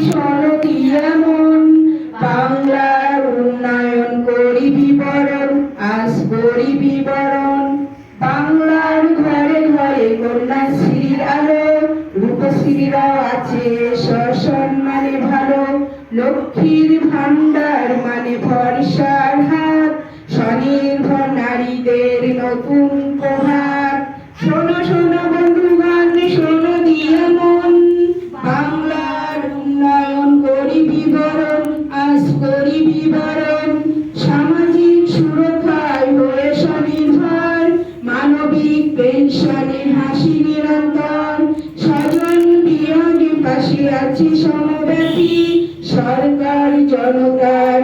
সনদি এমন, বাংলার উন্নয়ন করি বিবরণ, আজ করি বিবরণ। বাংলার ঘরে ঘরে কন্যাশ্রীর আলো, রূপশ্রীরাও আছে সসম্মানে ভালো। লক্ষ্মীর ভান্ডার মানে ভরসার হাত, স্বনির্ভর নারীদের নতুন উপহার। শোনো শোনো বন্ধুগণ, শোনো দিয়া মন, বাংলার উন্নয়ন করি বিবরণ, আজ করি বিবরণ। সামাজিক সুরক্ষায় হয়ে স্বনির্ভর, মানবিক পেনশনে হাসি নিরন্তর। স্বজন বিয়োগে পাশে আছি সমব্যাপী, সরকার জনতার